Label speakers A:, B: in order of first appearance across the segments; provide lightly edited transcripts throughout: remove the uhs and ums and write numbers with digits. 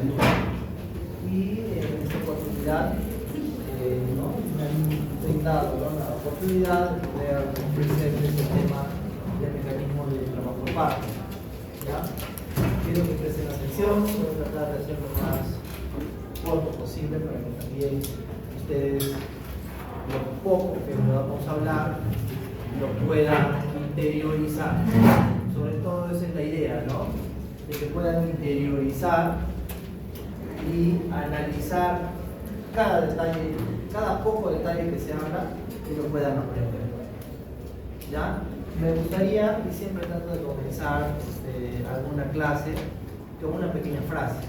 A: salud. Y en esta oportunidad, ¿no? Me han brindado, ¿no?, la oportunidad de poder ofrecer este tema del mecanismo de trabajo de parto. ¿Ya? Quiero que presten atención, voy a tratar de hacer lo más corto posible para que también ustedes, lo poco que vamos a hablar, lo puedan interiorizar. Sobre todo esa es la idea, ¿no? De que puedan interiorizar y analizar cada detalle, cada poco detalle que se habla, y lo puedan aprender. ¿Ya? Me gustaría, y siempre trato de comenzar alguna clase con una pequeña frase,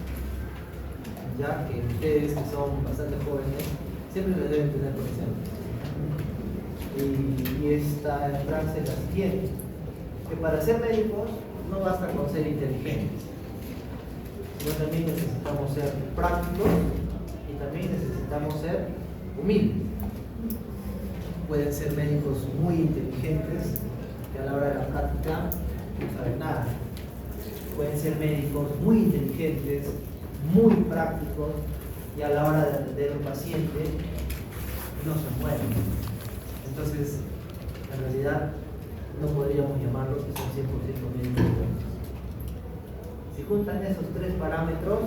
A: ya que ustedes, que son bastante jóvenes, siempre la deben tener presente. Y esta frase es la siguiente: que para ser médicos no basta con ser inteligentes, sino también necesitamos ser prácticos y también necesitamos ser humildes. Pueden ser médicos muy inteligentes que a la hora de la práctica no saben nada. Pueden ser médicos muy inteligentes, muy prácticos, y a la hora de atender a un paciente no se mueven. Entonces, en realidad, no podríamos llamarlos que son 100% médicos buenos. Si juntan esos tres parámetros,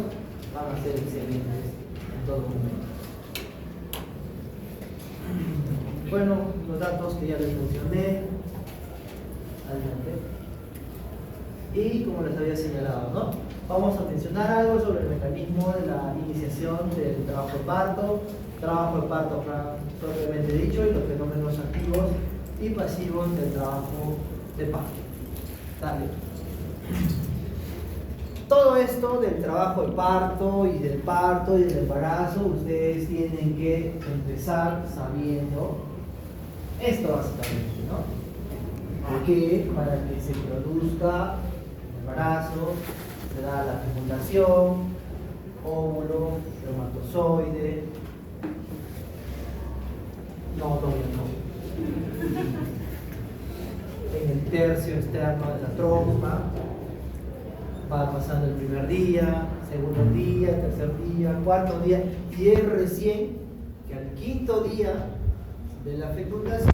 A: van a ser excelentes en todo momento. Bueno, los datos que ya les mencioné. Adelante. Y como les había señalado, ¿no?, vamos a mencionar algo sobre el mecanismo de la iniciación del trabajo de parto propiamente dicho, y los fenómenos activos y pasivos del trabajo de parto. Dale. Todo esto del trabajo de parto y del embarazo, ustedes tienen que empezar sabiendo esto básicamente, ¿no? Que para que se produzca el embarazo se da la fecundación, óvulo, espermatozoide. No, todavía no. En el tercio externo de la trompa va pasando el primer día, segundo día, tercer día, cuarto día, y es recién que al quinto día de la fecundación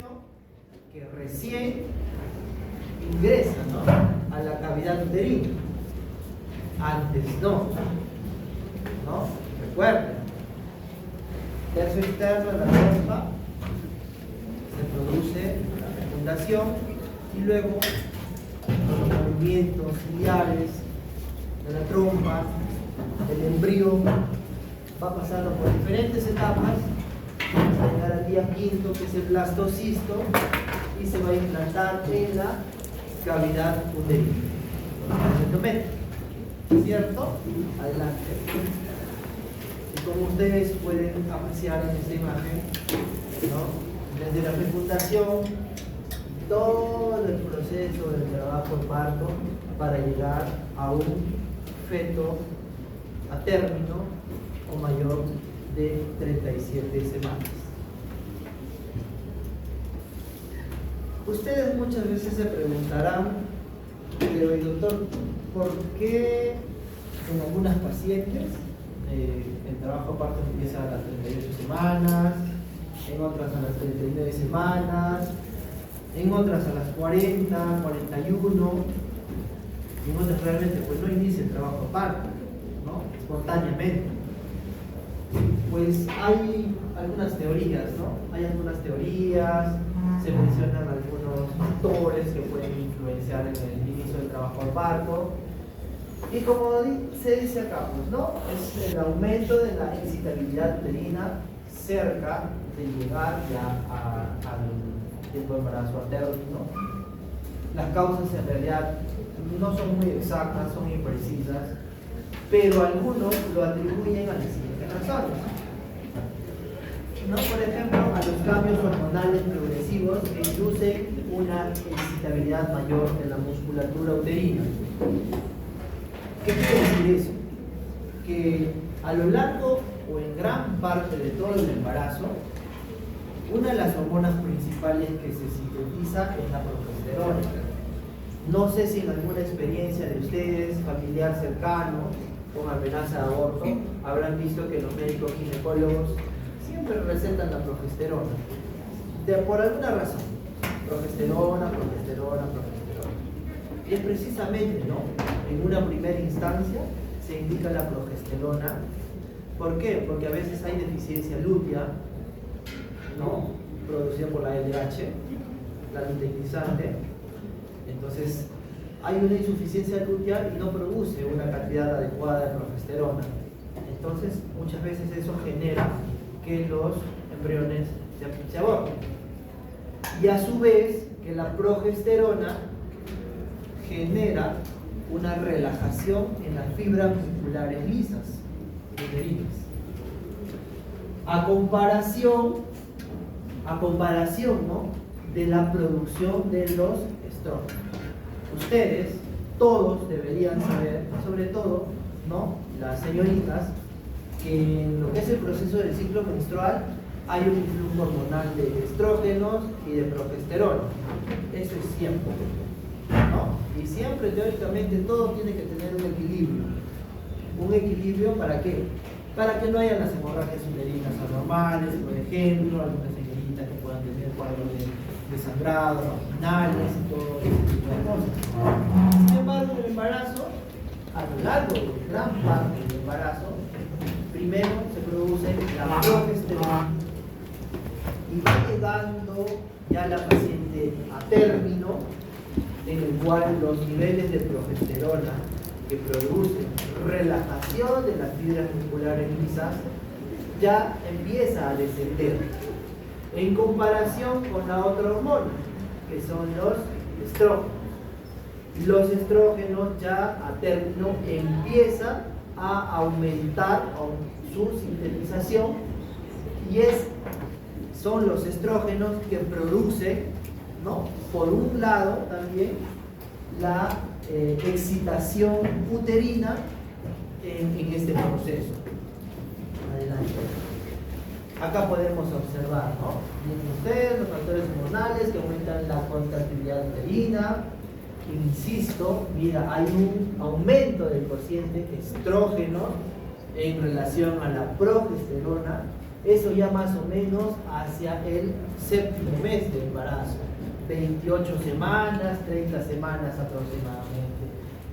A: que recién ingresa, ¿no?, a la cavidad uterina. Antes no. Recuerden, tercio externo de la trompa, se produce la fecundación, y luego los movimientos ciliares de la trompa, el embrión va pasando por diferentes etapas hasta llegar al día quinto, que es el blastocisto, y se va a implantar en la cavidad uterina. ¿Cierto? Adelante. Y como ustedes pueden apreciar en esta imagen, ¿no?, desde la fecundación, todo el proceso del trabajo de parto para llegar a un feto a término o mayor de 37 semanas. Ustedes muchas veces se preguntarán, pero doctor, ¿por qué en algunas pacientes el trabajo de parto empieza a las 38 semanas, en otras a las 39 semanas, en otras a las 40, 41, y en otras realmente pues no inicia el trabajo de parto, ¿no?, espontáneamente? Pues hay algunas teorías, ¿no? Hay algunas teorías, se mencionan algunos factores que pueden influenciar en el inicio del trabajo de parto. Y como se dice acá, pues, ¿no?, es el aumento de la excitabilidad uterina cerca de llegar ya al tiempo de embarazo a término. Las causas en realidad no son muy exactas, son imprecisas, pero algunos lo atribuyen a las siguientes razones, ¿no? Por ejemplo, a los cambios hormonales progresivos que inducen una excitabilidad mayor en la musculatura uterina. ¿Qué quiere decir eso? Que a lo largo o en gran parte de todo el embarazo, una de las hormonas principales que se sintetiza es la progesterona. No sé si en alguna experiencia de ustedes, familiar cercano, con amenaza de aborto, habrán visto que los médicos ginecólogos siempre recetan la progesterona. Por alguna razón. Progesterona. Y es precisamente, ¿no? En una primera instancia se indica la progesterona. ¿Por qué? Porque a veces hay deficiencia lútea, ¿no? Producida por la LH, la luteinizante. Entonces, hay una insuficiencia lútea y no produce una cantidad adecuada de progesterona. Entonces, muchas veces eso genera que los embriones se aborten. Y a su vez, que la progesterona genera una relajación en las fibras musculares lisas, uterinas. A comparación, ¿no? De la producción de los estrógenos. Ustedes, todos deberían saber, sobre todo, ¿no? Las señoritas, que en lo que es el proceso del ciclo menstrual hay un influjo hormonal de estrógenos y de progesterona. Eso es siempre, ¿no? Y siempre, teóricamente, todo tiene que tener un equilibrio. ¿Un equilibrio para qué? Para que no haya las hemorragias uterinas anormales, por ejemplo, algunas señoritas que puedan tener cuadros de sangrado, vaginales y todo ese tipo de cosas. Sin embargo, en el embarazo, a lo largo de gran parte del embarazo, primero se produce la progesterona y va llegando ya la paciente a término, en el cual los niveles de progesterona que producen relajación de las fibras musculares lisas ya empieza a descender en comparación con la otra hormona, que son los estrógenos. Los estrógenos ya a término empiezan a aumentar su sintetización y son los estrógenos que producen, ¿no? Por un lado también la excitación uterina en este proceso. Adelante. Acá podemos observar, ¿no? Miren ustedes los factores hormonales que aumentan la contractilidad uterina. Insisto, mira, hay un aumento del cociente estrógeno en relación a la progesterona. Eso ya más o menos hacia el séptimo mes de embarazo. 28 semanas, 30 semanas aproximadamente.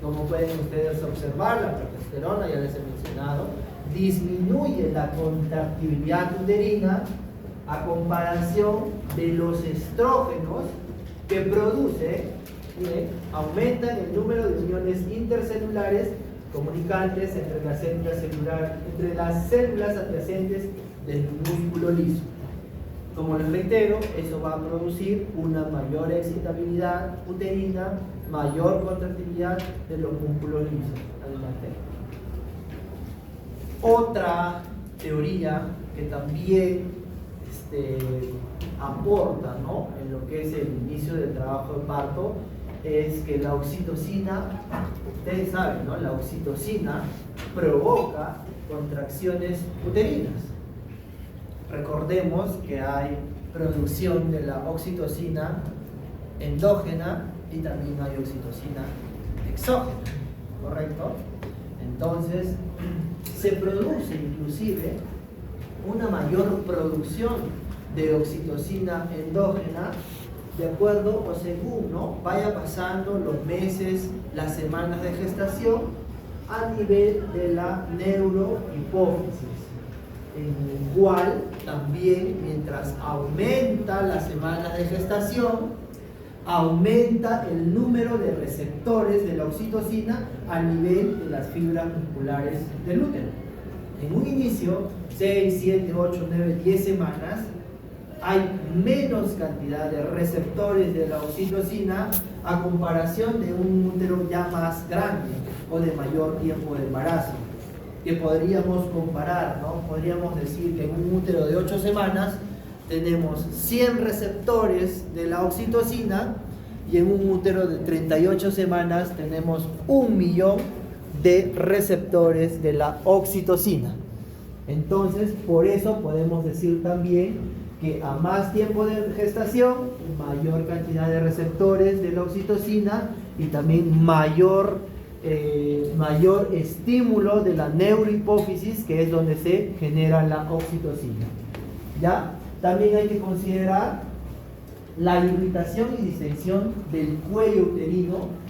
A: Como pueden ustedes observar, la progesterona, ya les he mencionado, disminuye la contractibilidad uterina a comparación de los estrógenos que produce, aumentan el número de uniones intercelulares comunicantes entre las células adyacentes del músculo liso. Como les reitero, eso va a producir una mayor excitabilidad uterina, mayor contractilidad de los músculos lisos. Adelante. Otra teoría que también aporta, ¿no?, en lo que es el inicio del trabajo de parto es que la oxitocina, ustedes saben, ¿no?, la oxitocina provoca contracciones uterinas. Recordemos que hay producción de la oxitocina endógena y también hay oxitocina exógena, ¿correcto? Entonces, se produce inclusive una mayor producción de oxitocina endógena de acuerdo o según, ¿no?, vaya pasando los meses, las semanas de gestación a nivel de la neurohipófisis, en el cual también, mientras aumenta las semanas de gestación, aumenta el número de receptores de la oxitocina a nivel de las fibras musculares del útero. En un inicio, 6, 7, 8, 9, 10 semanas, hay menos cantidad de receptores de la oxitocina a comparación de un útero ya más grande o de mayor tiempo de embarazo, que podríamos comparar, ¿no? Podríamos decir que en un útero de 8 semanas tenemos 100 receptores de la oxitocina y en un útero de 38 semanas tenemos 1.000.000 de receptores de la oxitocina. Entonces, por eso podemos decir también que a más tiempo de gestación, mayor cantidad de receptores de la oxitocina y también mayor mayor estímulo de la neurohipófisis, que es donde se genera la oxitocina. ¿Ya? También hay que considerar la irritación y distensión del cuello uterino,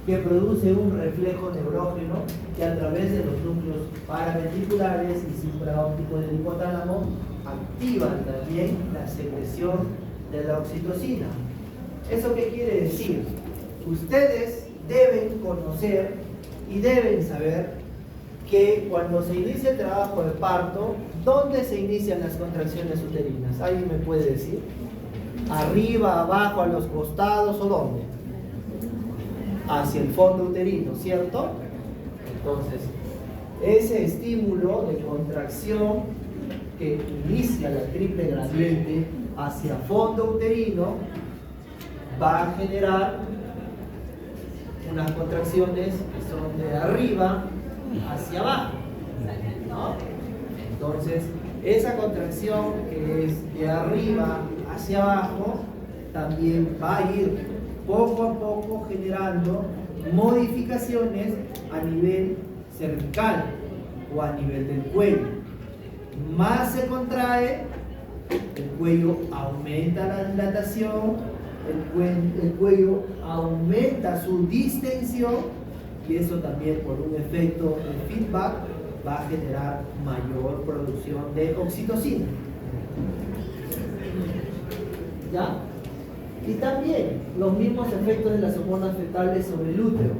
A: que produce un reflejo neurógeno que a través de los núcleos paraventriculares y supraópticos del hipotálamo activan también la secreción de la oxitocina. ¿Eso qué quiere decir? Ustedes deben conocer y deben saber que cuando se inicia el trabajo de parto, ¿dónde se inician las contracciones uterinas? ¿Alguien me puede decir? ¿Arriba, abajo, a los costados o dónde? Hacia el fondo uterino, ¿cierto? Entonces, ese estímulo de contracción que inicia la triple gradiente hacia fondo uterino va a generar unas contracciones que son de arriba hacia abajo, ¿no? Entonces, esa contracción que es de arriba hacia abajo también va a ir poco a poco generando modificaciones a nivel cervical o a nivel del cuello. Más se contrae, el cuello aumenta la dilatación, el cuello aumenta su distensión, y eso también por un efecto de feedback va a generar mayor producción de oxitocina. ¿Ya? Y también los mismos efectos de las hormonas fetales sobre el útero.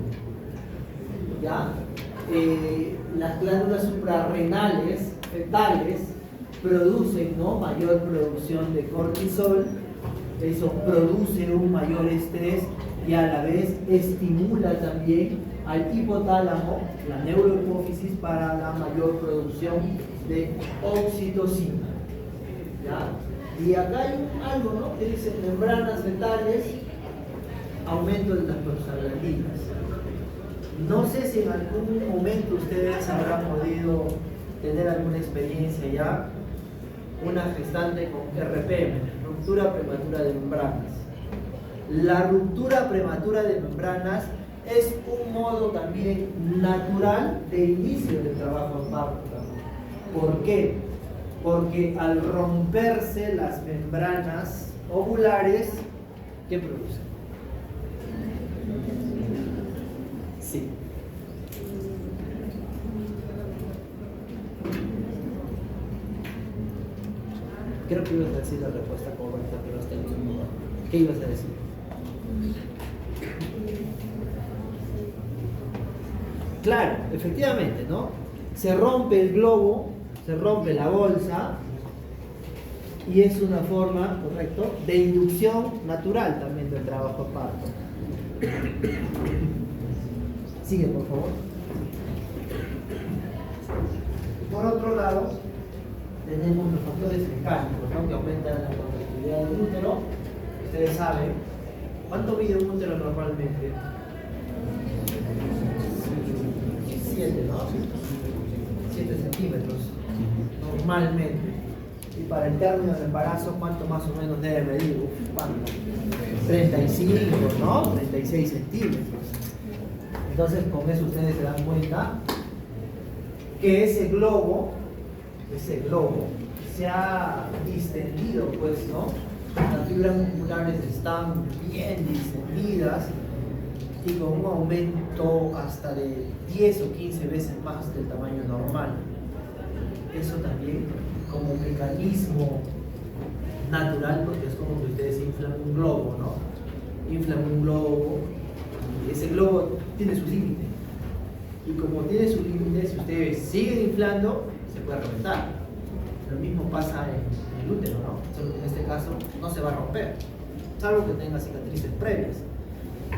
A: ¿Ya? Las glándulas suprarrenales fetales producen, ¿no?, mayor producción de cortisol. Eso produce un mayor estrés y a la vez estimula también al hipotálamo, la neurohipófisis, para la mayor producción de oxitocina. ¿Ya? Y acá hay algo, ¿no?, que dice membranas fetales, aumento de las prostaglandinas. No sé si en algún momento ustedes habrán podido tener alguna experiencia ya, una gestante con RPM, ruptura prematura de membranas. La ruptura prematura de membranas es un modo también natural de inicio del trabajo de parto. ¿Por qué? Porque al romperse las membranas ovulares, ¿qué producen? Sí. Creo que ibas a decir la respuesta correcta, pero hasta el último. ¿Qué ibas a decir? Claro, efectivamente, ¿no? Se rompe el globo, se rompe la bolsa, y es una forma, correcto, de inducción natural también del trabajo de parto. Sigue, por favor. Por otro lado, tenemos los factores mecánicos, ¿no?, que aumentan la contractilidad del útero. Ustedes saben, ¿cuánto mide un útero normalmente? 7, ¿no? 7 centímetros, normalmente. Y para el término del embarazo, ¿cuánto más o menos debe medir? ¿Cuánto? 35, ¿no? 36 centímetros. Entonces, con eso ustedes se dan cuenta que ese globo se ha distendido, pues, ¿no? Las fibras musculares están bien distendidas y con un aumento hasta de 10 o 15 veces más del tamaño normal. Eso también como mecanismo natural, porque es como que ustedes inflan un globo, ¿no? Inflan un globo y ese globo tiene su límite. Y como tiene su límite, si ustedes siguen inflando, se puede reventar. Lo mismo pasa en el útero, ¿no? Solo que en este caso no se va a romper, salvo que tenga cicatrices previas.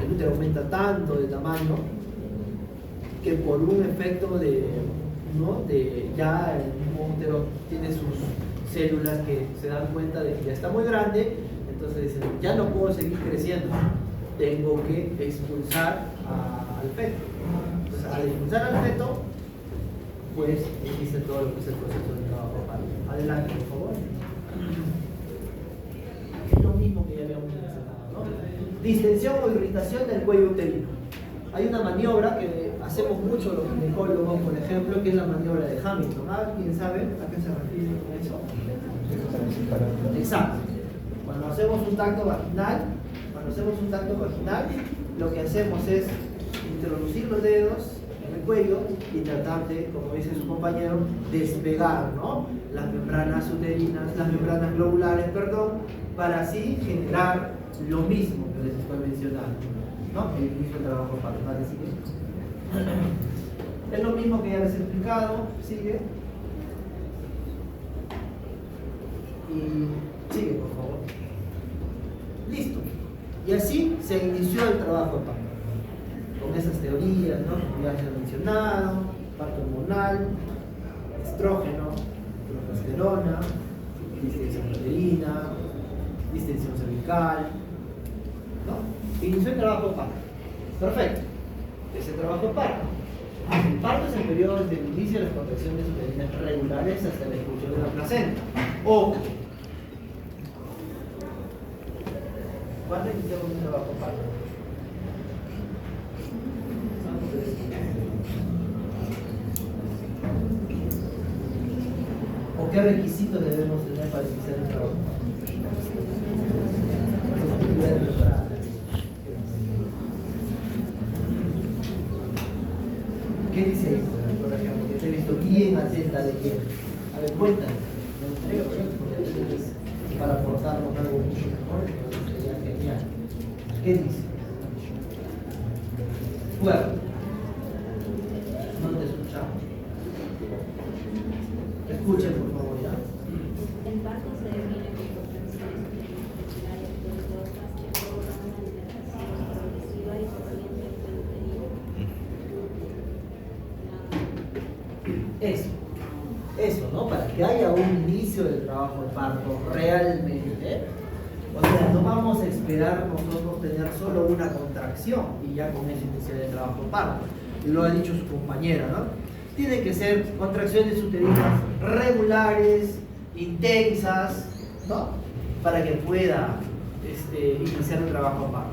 A: El útero aumenta tanto de tamaño que por un efecto de, ¿no?, de ya el mismo útero tiene sus células que se dan cuenta de que ya está muy grande, entonces dicen, ya no puedo seguir creciendo, tengo que expulsar al feto. Entonces, al expulsar al feto, pues inicia todo lo que es el proceso de trabajo de parto. Adelante, por favor. Es lo mismo que ya habíamos mencionado, ¿no? Distensión o irritación del cuello uterino. Hay una maniobra que hacemos mucho los ginecólogos, por ejemplo, que es la maniobra de Hamilton. ¿Alguien sabe a qué se refiere con eso? Exacto. Cuando hacemos un tacto vaginal, lo que hacemos es introducir los dedos en el cuello y tratar de, como dice su compañero, despegar, ¿no?, las membranas uterinas, las membranas globulares, para así generar lo mismo que les estoy mencionando, ¿no?, el mismo trabajo parto. Es lo mismo que ya les he explicado. Sigue. Y sigue, por favor. Listo. Y así se inició el trabajo de parto. Con esas teorías, ¿no?, que ya se han mencionado: parto hormonal, estrógeno, progesterona, distensión uterina, distensión cervical, ¿no? Inició el trabajo de parto. Perfecto. Ese trabajo de parto. El parto es el periodo desde el inicio de las contracciones uterinas regulares hasta la expulsión de la placenta. Ojo. ¿Cuándo iniciamos un trabajo de parto? ¿O qué requisitos debemos tener para iniciar un trabajo de parto? ¿Qué dice ahí, por ejemplo? Que te he visto bien atenta de quién. A ver, cuéntame. Para aportarnos algo mucho mejor, sería genial. ¿Qué dice? Bueno, no te escuchamos. Escuchen, por favor, ya.
B: El parto se define como contracciones uterino-regulares dolorosas que provocan una dilatación progresiva y corriente del cuello uterino.
A: Eso, ¿no? Para que haya un inicio del trabajo de parto realmente, o sea, no vamos a esperar nosotros tener solo una contracción y ya con eso iniciar el trabajo de parto. Lo ha dicho su compañera, ¿no? Tienen que ser contracciones uterinas regulares, intensas, ¿no?, para que pueda iniciar un trabajo de parto.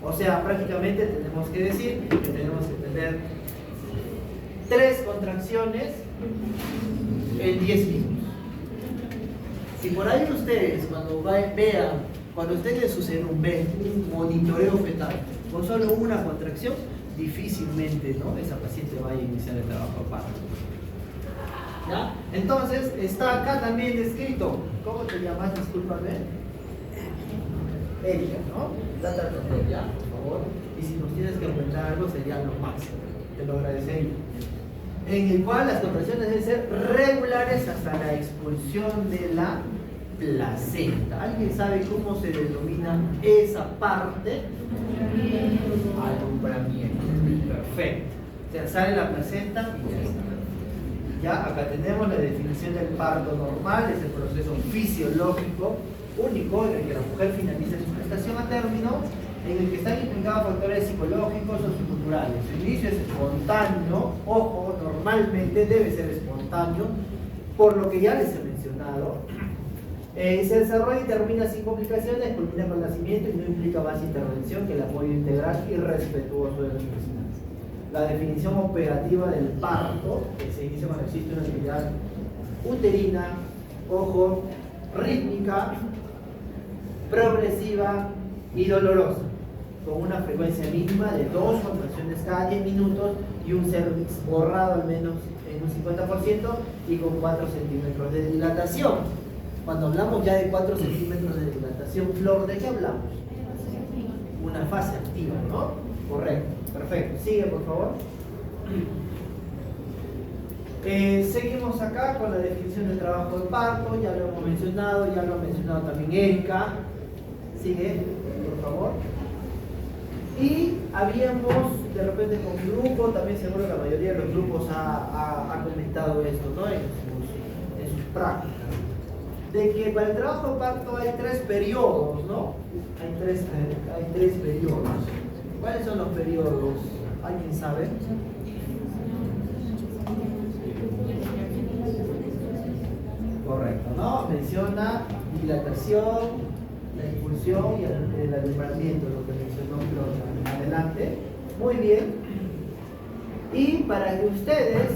A: O sea, prácticamente tenemos que decir que tenemos que tener 3 contracciones en 10 minutos. Si por ahí ustedes, cuando ustedes en su serum ven un monitoreo fetal con solo una contracción, difícilmente, ¿no?, esa paciente va a iniciar el trabajo de parto. ¿Ya? Entonces, está acá también escrito. ¿Cómo te llamas? Discúlpame. Erika, ¿no? Date al papel, ¿ya? Por favor. Y si nos tienes que aumentar algo, sería lo máximo. Te lo agradecería. En el cual las contracciones deben ser regulares hasta la expulsión de la placenta. ¿Alguien sabe cómo se denomina esa parte? Alumbramiento. Perfecto. O sea, sale la placenta y ya está. Ya, acá tenemos la definición del parto normal. Es el proceso fisiológico único en el que la mujer finaliza su gestación a término, en el que están implicados factores psicológicos o socioculturales. Su inicio es espontáneo, ojo, normalmente debe ser espontáneo, por lo que ya les he mencionado. Se desarrolla y termina sin complicaciones, culmina con el nacimiento y no implica más intervención que el apoyo integral y respetuoso de las necesidades. La definición operativa del parto, que se inicia cuando existe una actividad uterina, ojo, rítmica, progresiva y dolorosa, con una frecuencia mínima de 2 contracciones cada 10 minutos y un cervix borrado al menos en un 50% y con 4 centímetros de dilatación. Cuando hablamos ya de 4 centímetros de dilatación, Flor, ¿de qué hablamos? Una fase activa, ¿no? Correcto, perfecto. Sigue, por favor. Seguimos acá con la definición del trabajo de parto, ya lo hemos mencionado, ya lo ha mencionado también Erika. Sigue, por favor. Y habíamos, de repente con grupo, también seguro la mayoría de los grupos ha comentado esto, ¿no?, en sus prácticas, de que para el trabajo de parto hay 3 periodos, ¿no? Hay tres periodos. ¿Cuáles son los periodos? ¿Alguien sabe? Correcto, ¿no? Menciona dilatación, la expulsión y el alumbramiento, lo que mencionó Flor. Adelante. Muy bien. Y para que ustedes,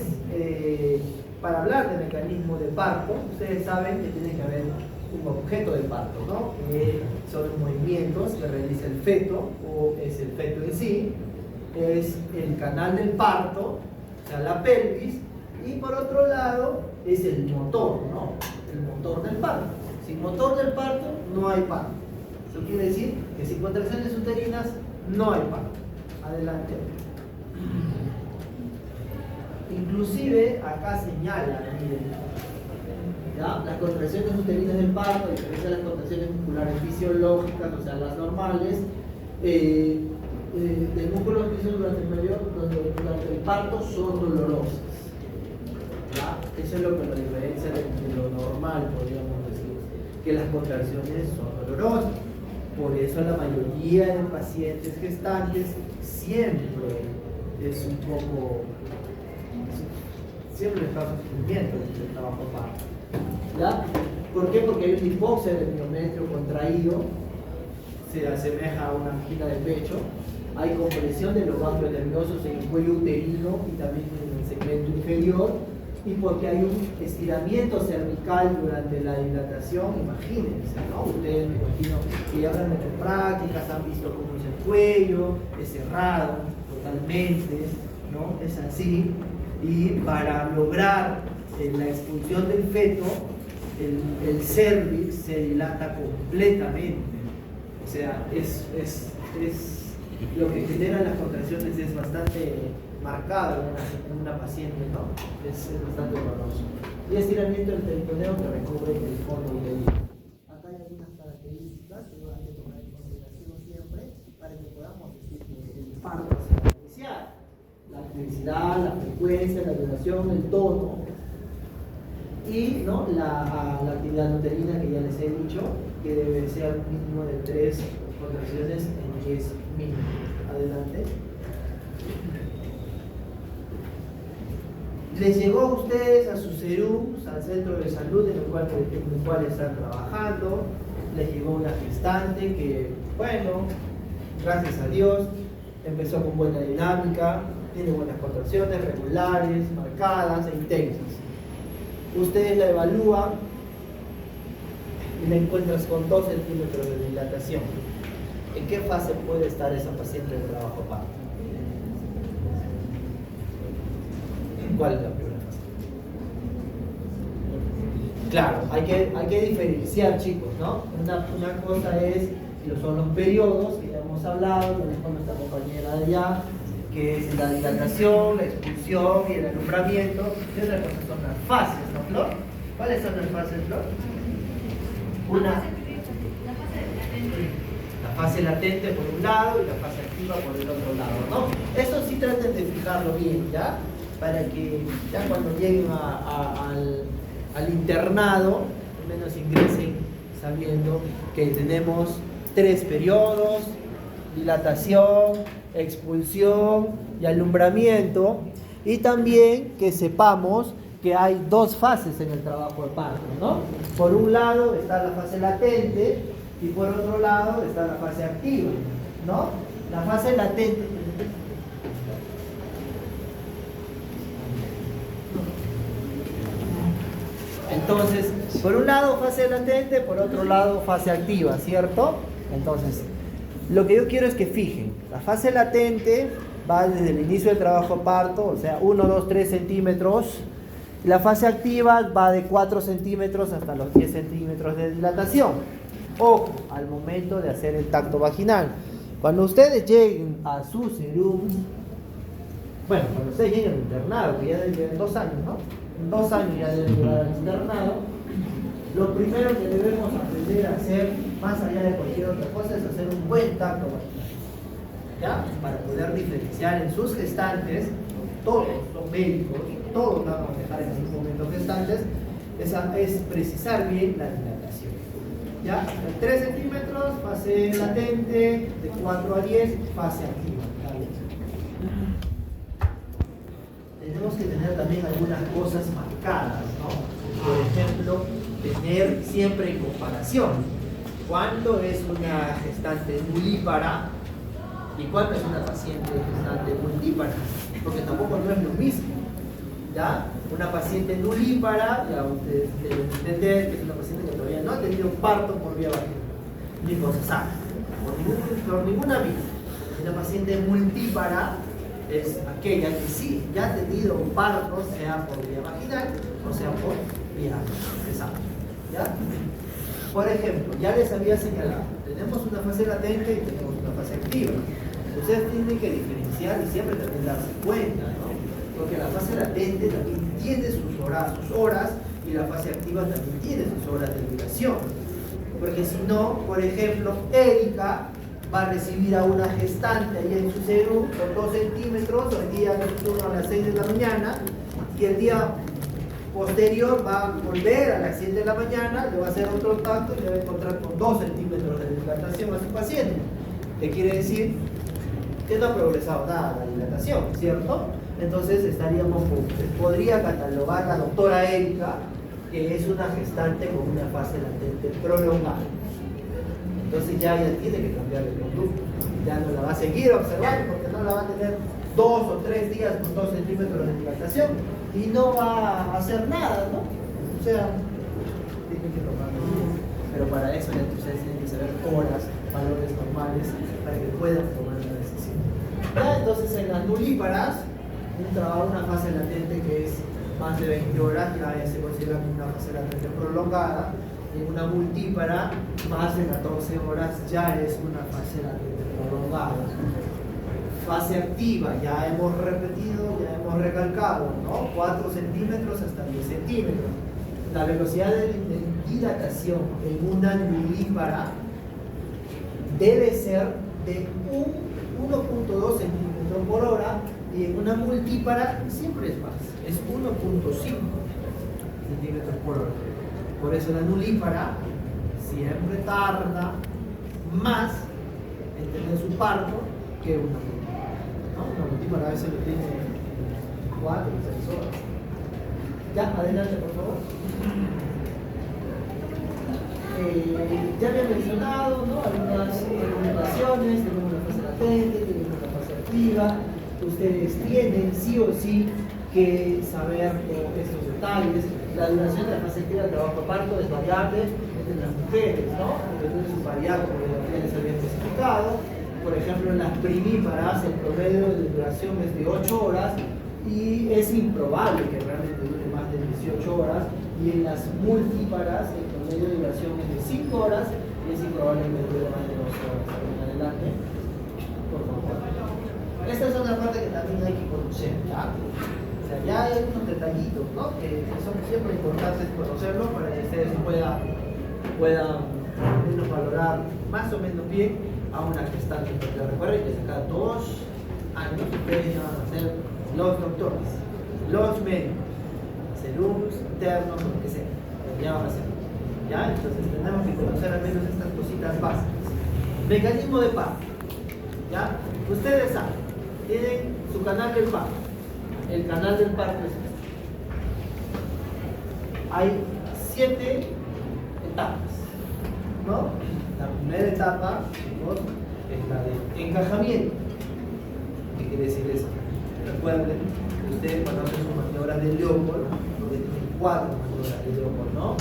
A: para hablar del mecanismo de parto, ustedes saben que tiene que haber un objeto de parto, ¿no? Que son los movimientos que realiza el feto, o es el feto en sí, es el canal del parto, o sea, la pelvis, y por otro lado es el motor, ¿no? El motor del parto. Sin motor del parto no hay parto. Eso quiere decir que sin contracciones uterinas no hay parto. Adelante. Inclusive acá señala, miren, ¿ya? Las contracciones uterinas del parto, a diferencia de las contracciones musculares fisiológicas, o sea, las normales, del músculo espinoso durante el parto son dolorosas. ¿Ya? Eso es lo que lo diferencia de lo normal, podríamos decir, que las contracciones son dolorosas. Por eso la mayoría de pacientes gestantes siempre es un poco, siempre está sufrimiento del trabajo parto. ¿Ya? ¿Por qué? Porque hay una hipoxia del endometrio contraído, se asemeja a una angina de pecho, hay compresión de los ganglios nerviosos en el cuello uterino y también en el segmento inferior, y porque hay un estiramiento cervical durante la dilatación. Imagínense, ¿no? Ustedes, me imagino que ya habrán hecho prácticas, han visto cómo es el cuello, es cerrado totalmente, ¿no? Es así, y para lograr la expulsión del feto, el cervix se dilata completamente, o sea, es lo que genera las contracciones es bastante marcado en una paciente, ¿no? Es bastante doloroso. Y estiramiento del peritoneo que recubre el fondo uterino. Acá hay algunas características que hay que tomar en consideración siempre para que podamos decir que el parto se va a iniciar. La intensidad, la frecuencia, la duración, el tono y, ¿no? la actividad uterina, que ya les he dicho, que debe ser un mínimo de 3 contracciones en 10 minutos. Adelante. Les llegó a ustedes a sus serums, al centro de salud en el cual están trabajando, les llegó una gestante que, bueno, gracias a Dios, empezó con buena dinámica, tiene buenas contracciones regulares, marcadas e intensas. Ustedes la evalúan y la encuentras con 2 centímetros de dilatación. ¿En qué fase puede estar esa paciente de trabajo parto? ¿Cuál es la primera fase? Claro, hay que diferenciar, chicos, ¿no? Una cosa son los periodos, que ya hemos hablado, tenemos con nuestra compañera de allá, que es la dilatación, la expulsión y el alumbramiento, y otra cosa son las fases, ¿no, Flor? ¿Cuáles son las fases, Flor? La fase latente por un lado y la fase activa por el otro lado, ¿no? Eso sí traten de fijarlo bien, ¿ya? Para que ya cuando lleguen al internado, al menos ingresen sabiendo que tenemos 3 periodos: dilatación, expulsión y alumbramiento, y también que sepamos que hay 2 fases en el trabajo de parto, ¿no? Por un lado está la fase latente y por otro lado está la fase activa, ¿no? La fase latente. Entonces, por un lado fase latente, por otro lado fase activa, ¿cierto? Entonces, lo que yo quiero es que fijen, la fase latente va desde el inicio del trabajo de parto, o sea, 1, 2, 3 centímetros. La fase activa va de 4 centímetros hasta los 10 centímetros de dilatación. Ojo, al momento de hacer el tacto vaginal. Cuando ustedes lleguen a su serum, bueno, cuando ustedes lleguen al internado, que ya deben llevar 2 años, ¿no? En 2 años ya deben llegar al internado, lo primero que debemos aprender a hacer, más allá de cualquier otra cosa, es hacer un buen tacto vaginal, ¿ya? Para poder diferenciar en sus gestantes, todos son médicos, todos van a manejar en sus momentos gestantes, es precisar bien la dilatación. ¿Ya? 3 centímetros, fase latente, de 4 a 10, fase activa. Tenemos que tener también algunas cosas marcadas, ¿no? Por ejemplo, tener siempre en comparación cuándo es una gestante nulípara y cuándo es una paciente gestante multípara. porque tampoco no es lo mismo. ¿Ya? Una paciente nulípara, ya ustedes deben entender que es una paciente que todavía no ha tenido parto por vía vaginal, ni procesal, por ninguna vía. Una paciente multípara es aquella que sí ya ha tenido un parto, sea por vía vaginal o sea por vía procesal. ¿Ya? Por ejemplo, ya les había señalado, tenemos una fase latente y tenemos una fase activa. Ustedes tienen que diferenciar y siempre también darse cuenta, ¿no? Porque la fase latente también tiene sus horas y la fase activa también tiene sus horas de duración. Porque si no, por ejemplo, Erika va a recibir a una gestante ahí en su serum por 2 centímetros, hoy día en su turno a las 6 de la mañana, y el día posterior va a volver a las 7 de la mañana, le va a hacer otro tacto y le va a encontrar con 2 centímetros de dilatación a su paciente. ¿Qué quiere decir? Que no ha progresado nada la dilatación, ¿cierto? Entonces podría catalogar la doctora Erika que es una gestante con una fase latente prolongada. Entonces ya ella tiene que cambiar de conducta. Ya no la va a seguir observando porque no la va a tener 2 o 3 días con 2 centímetros de dilatación y no va a hacer nada, ¿no? O sea, tiene que tomarlo bien. Pero para eso ya ustedes tienen que saber horas, valores normales para que puedan tomar una decisión. ¿Ya? Entonces en las nulíparas, una fase latente que es más de 20 horas ya se considera una fase latente prolongada. En una multípara, más de 14 horas ya es una fase latente prolongada. Fase activa, ya hemos repetido, ya hemos recalcado, ¿no? 4 centímetros hasta 10 centímetros. La velocidad de dilatación en una nulípara debe ser de 1.2 centímetros por hora y en una multípara siempre es más, es 1.5 centímetros por hora. Por eso la nulípara siempre tarda más en tener su parto que una multípara, ¿no? Una multípara a veces lo tiene 4 o 6 horas. Ya, adelante por favor. Ya había mencionado, ¿no? Algunas recomendaciones, tenemos una fase latente, tenemos una fase activa. Ustedes tienen sí o sí que saber estos detalles. La duración de la fase activa del trabajo de parto es variable entre las mujeres, ¿no? Entonces es variable, como ya les había especificado. Por ejemplo, en las primíparas el promedio de duración es de 8 horas y es improbable que realmente dure más de 18 horas. Y en las multíparas el promedio de duración es de 5 horas y es improbable que dure más de 2 horas. Adelante, por favor. Esta es una parte que también hay que conocer, ¿ya? O sea, ya hay unos detallitos, ¿no? Que son siempre importantes conocerlos para que ustedes puedan menos valorar más o menos bien a una gestante. Porque recuerden que cada 2 años ustedes van a ser los doctores, los médicos, serums, internos, lo que sea, ya van a ser. ¿Ya? Entonces tenemos que conocer al menos estas cositas básicas. Mecanismo de parto. ¿Ya? Ustedes saben, tienen su canal del parto. El canal del parto es este. Hay 7 etapas, ¿no? La primera etapa, chicos, es la de encajamiento. ¿Qué quiere decir eso? Recuerden que ustedes conocen sus maniobras de Leopold, porque tienen 4 maniobras de Leopold, ¿no?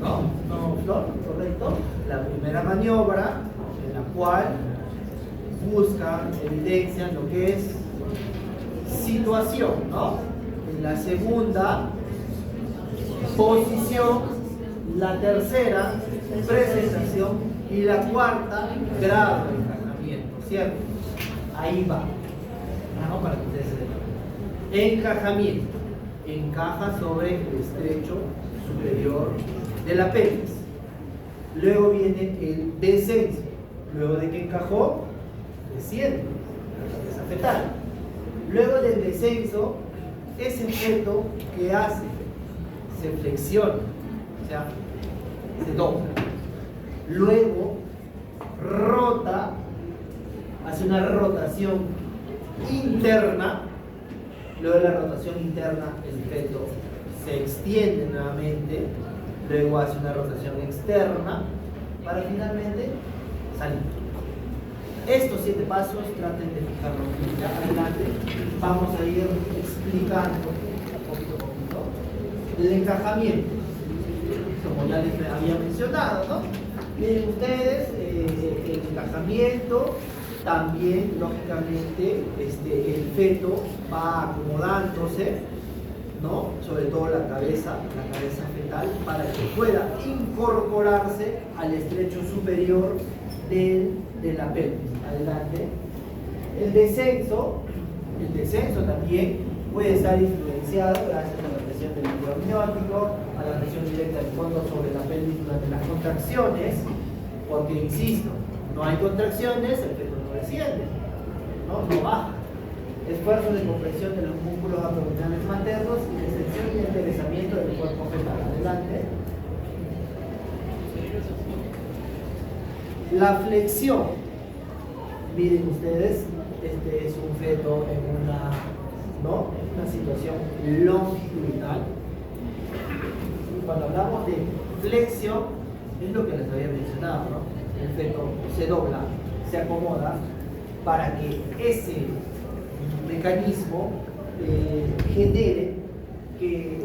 A: ¿No, Flor? ¿Correcto? La primera maniobra, en la cual buscan, evidencian lo que es situación, ¿no? En la segunda, posición. La tercera, presentación. Y la cuarta, grado de encajamiento, ¿cierto? Ahí va. ¿No? Para que ustedes se den. Encajamiento. Encaja sobre el estrecho superior de la pelvis. Luego viene el descenso. Luego de que encajó, desciende la cabeza fetal. Luego del descenso, ese feto que hace se flexiona, o sea, se dobla. Luego rota, hace una rotación interna. Luego de la rotación interna, el feto se extiende nuevamente. Luego hace una rotación externa para finalmente salir. Estos 7 pasos traten de fijarlos bien. Ya adelante vamos a ir explicando poquito a poquito el encajamiento, como ya les había mencionado, ¿no? Miren ustedes, el encajamiento también, lógicamente, el feto va acomodándose, ¿no? Sobre todo la cabeza fetal, para que pueda incorporarse al estrecho superior de la pelvis. Adelante. El descenso también puede estar influenciado gracias a la presión del líquido amniótico, a la presión directa del fondo sobre la pelvis durante las contracciones, porque insisto, no hay contracciones, el feto no desciende, no baja. Esfuerzo de compresión de los músculos abdominales maternos y de extensión y enderezamiento del cuerpo fetal. Adelante. La flexión. Miren ustedes, este es un feto en una situación longitudinal. Y cuando hablamos de flexión, es lo que les había mencionado, ¿no? El feto se dobla, se acomoda para que ese mecanismo genere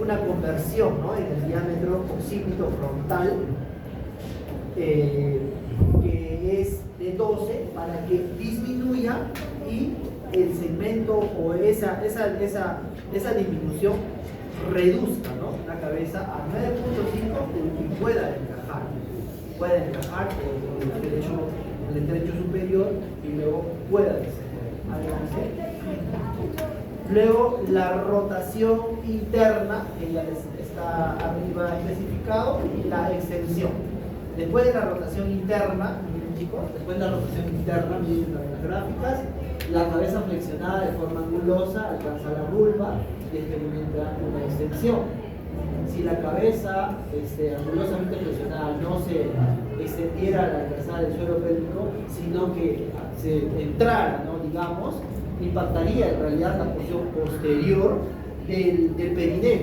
A: una conversión, ¿no? En el diámetro occipito frontal, que es de 12, para que disminuya y el segmento o esa disminución reduzca, ¿no? La cabeza a 9.5 y pueda encajar el estrecho superior y luego pueda descender. Adelante. Luego la rotación interna, que ya está arriba especificado, y la extensión. Después de la rotación interna, miren chicos, miren las gráficas, la cabeza flexionada de forma angulosa alcanza la vulva y experimenta una extensión. Si la cabeza angulosamente flexionada no se extendiera a la alcanzada del suelo pélvico, sino que se entrara, ¿no? Digamos, impactaría en realidad la porción posterior del perineo,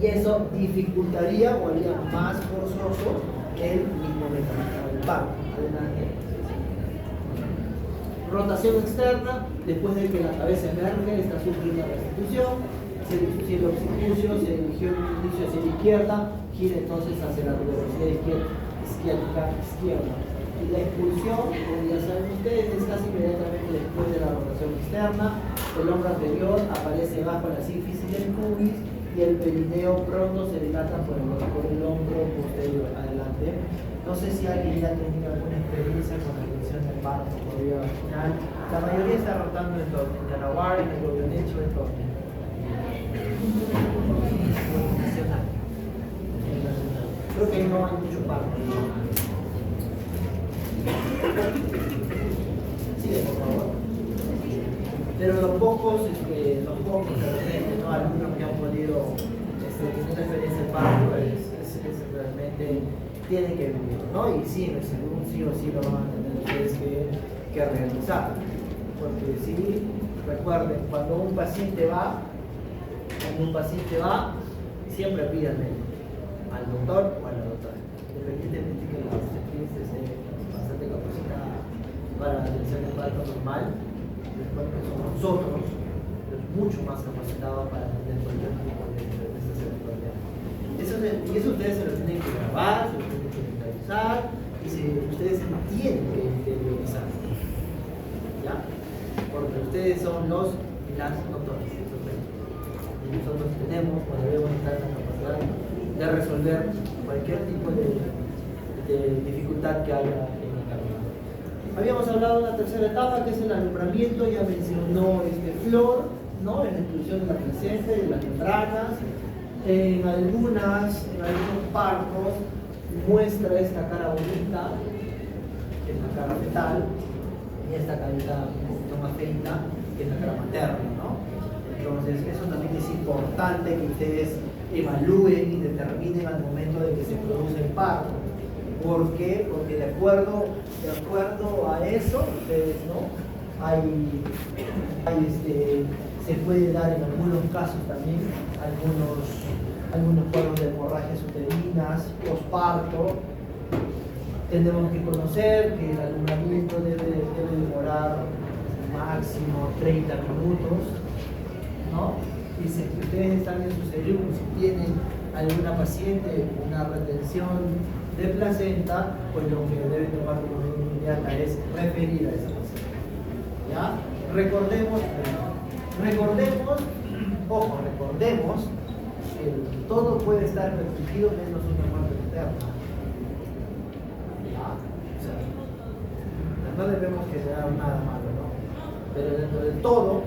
A: y eso dificultaría o haría más forzoso el mismo mecanismo del parto. Adelante. Rotación externa, después de que la cabeza emerge, está sufriendo una restitución, si el occipucio se dirigió el inicio hacia la izquierda, gira entonces hacia la velocidad izquierda. Y la expulsión, como ya saben ustedes, es casi inmediatamente después de la rotación externa. El hombro anterior aparece bajo la sínfisis del pubis y el perineo pronto se dilata por el hombro posterior. Adelante. No sé si alguien ya tenía alguna experiencia con la dirección del parto por vía vaginal. La mayoría está rotando en torno. En la guardia, en el gobiernecho, en torno. Creo que no hay mucho parto. Sí, por favor. Pero los pocos de repente, ¿no? Algunos que han podido tener una experiencia de parto, es realmente tienen que vivir, ¿no? Y sí, en el segundo sí o sí lo van a tener ustedes que realizar. Porque sí, recuerden, cuando un paciente va, siempre pídanle al doctor o a la doctora, independientemente que la obstetriz esté bastante capacitada para la atención de parto normal. Recuerden que somos nosotros los mucho más capacitados para atender cualquier tipo de estas enfermedades. Y eso ustedes se lo tienen que grabar, se lo tienen que mentalizar, y ustedes tienen que interiorizar, ¿ya? Porque ustedes son los y las doctores. Y nosotros debemos estar en la capacidad de resolver cualquier tipo de dificultad que haya en el camino. Habíamos hablado de una tercera etapa, que es el alumbramiento. Ya mencionó Flor, ¿no? En la inclusión de la placenta y de las membranas. En algunos partos muestra esta cara bonita, que es la cara fetal, y esta carita un poquito más feita, que es la cara materna, ¿no? Entonces, eso también es importante que ustedes evalúen y determinen al momento de que se produce el parto. ¿Por qué? Porque de acuerdo a eso, ustedes, ¿no? Se puede dar en algunos casos también algunos cuadros de hemorragias uterinas, posparto, Tenemos que conocer que el alumbramiento debe demorar máximo 30 minutos, ¿no? Y si ustedes están en sus alumnos y tienen alguna paciente una retención de placenta, pues lo que deben tomar como medida inmediata es referir a esa paciente. ¿Ya? Recordemos que todo puede estar permitido menos una muerte materna. ¿Ya? O sea, no debemos generar nada malo, ¿no? Pero dentro de todo,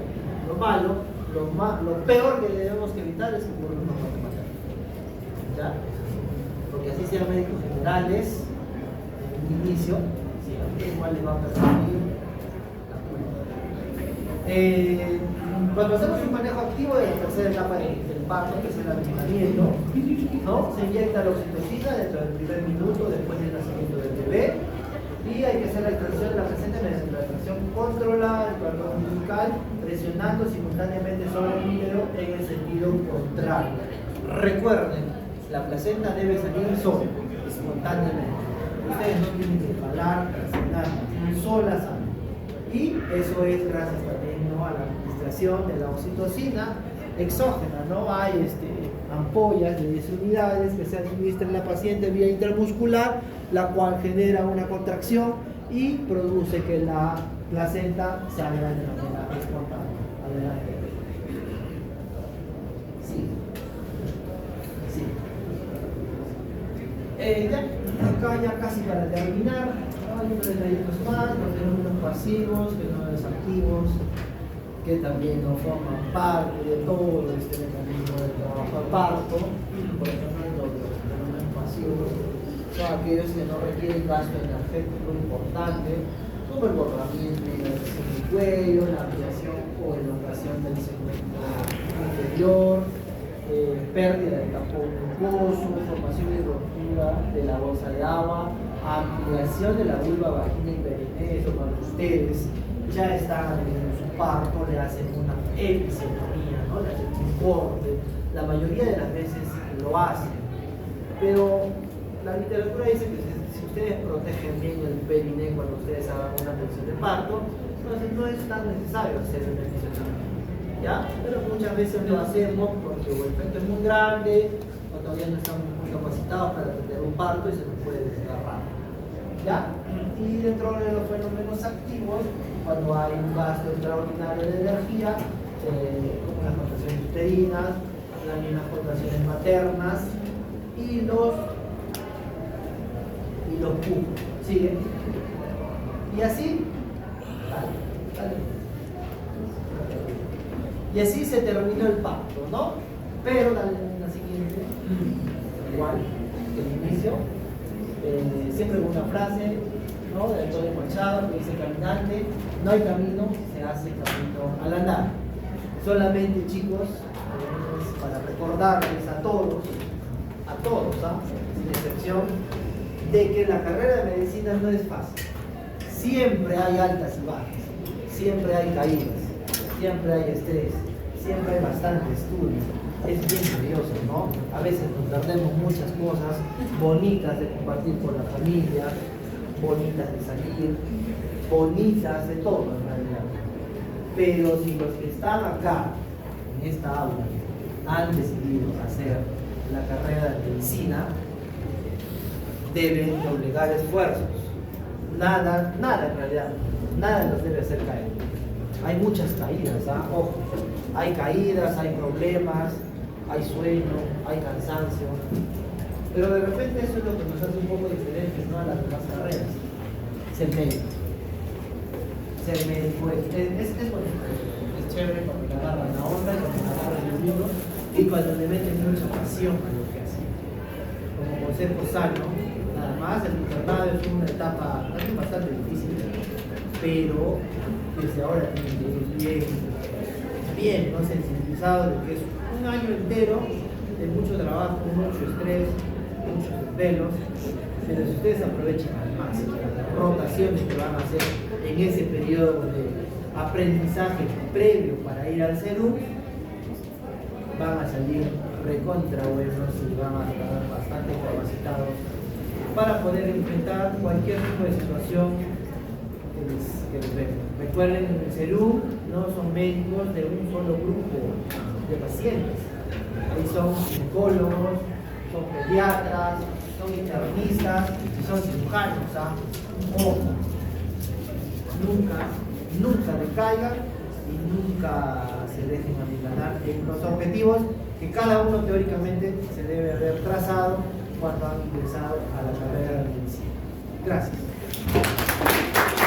A: lo malo, lo peor que debemos evitar es que ocurra una muerte materna. ¿Ya? Porque así sean médicos generales, en un inicio, sí, igual les va a permitir la culpa. Cuando hacemos un manejo activo de la tercera etapa del parto, que es el alumbramiento, ¿no? Se inyecta la oxitocina dentro del primer minuto después del nacimiento del bebé y hay que hacer la extracción de la placenta mediante la extracción controlada del cordón umbilical, presionando simultáneamente sobre el útero en el sentido contrario. Recuerden, la placenta debe salir sola, espontáneamente. Ustedes no tienen que jalar, presionar, sola sale. Y eso es gracias también, ¿no?, a la administración de la oxitocina exógena, ¿no? Hay ampollas de 10 unidades que se administran a la paciente vía intramuscular, la cual genera una contracción y produce que la placenta salga de manera espontánea. Adelante. Sí. Acá ya casi para terminar, hay unos detallitos más, los fenómenos pasivos, fenómenos activos, que también no forman parte de todo este mecanismo de trabajo al parto. Por ejemplo, los fenómenos pasivos son aquellos que no requieren gasto energético importante, como el borramiento y la lesión del cuello, la ampliación o elongación del segmento inferior, pérdida del tapón mucoso, formación y rotura de la bolsa de agua, ampliación de la vulva, vagina y perineo. Eso cuando ustedes ya están en su parto le hacen una episiotomía, ¿no? Le hacen un corte. La mayoría de las veces lo hacen, pero la literatura dice que si ustedes protegen bien el perineo cuando ustedes hagan una atención de parto, entonces no es tan necesario hacer una episiotomía, ¿ya? Pero muchas veces lo hacemos porque o el efecto es muy grande o todavía no estamos muy capacitados para atender un parto y se nos puede desgarrar, ¿ya? Y dentro de los fenómenos activos, cuando hay un gasto extraordinario de energía, como las contracciones uterinas, las contracciones maternas y los pujos. ¿Sigue? Y así, dale. Y así se terminó el parto, ¿no? Pero dale la siguiente, igual que el inicio, siempre con una frase, ¿no?, de Antonio Machado que dice: caminante, no hay camino, se hace camino al andar. Solamente, chicos, para recordarles a todos, sin excepción, de que la carrera de medicina no es fácil. Siempre hay altas y bajas, siempre hay caídas, siempre hay estrés, siempre hay bastante estudio. Es bien curioso, ¿no? A veces nos perdemos muchas cosas bonitas de compartir con la familia, bonitas de salir, bonitas de todo en realidad. Pero si los que están acá, en esta aula, han decidido hacer la carrera de medicina, deben doblegar esfuerzos. Nada en realidad, nada los debe hacer caer. Hay muchas caídas, ¿ah? Ojo, hay caídas, hay problemas, hay sueño, hay cansancio, pero de repente eso es lo que nos hace un poco diferentes, ¿no?, a las demás carreras. Ser médico es bonito, es chévere cuando le agarran la onda, cuando le agarran el libro y cuando le meten mucha pasión a lo que hacen. Como consejo sano, nada más, el internado es una etapa también bastante difícil, pero desde ahora tienen que ir bien, ¿no?, sensibilizado de que es un año entero de mucho trabajo, mucho estrés, muchos desvelos, pero si ustedes aprovechan al máximo las rotaciones que van a hacer en ese periodo de aprendizaje previo para ir al CERU, van a salir recontra buenos y van a estar bastante capacitados para poder enfrentar cualquier tipo de situación que les venga. Recuerden, en el CERU no son médicos de un solo grupo de pacientes. Ahí son psicólogos, son pediatras, son internistas y son cirujanos. Ojo, nunca decaigan y nunca se dejen amilanar en los objetivos que cada uno teóricamente se debe haber trazado cuando han ingresado a la carrera de medicina. Gracias.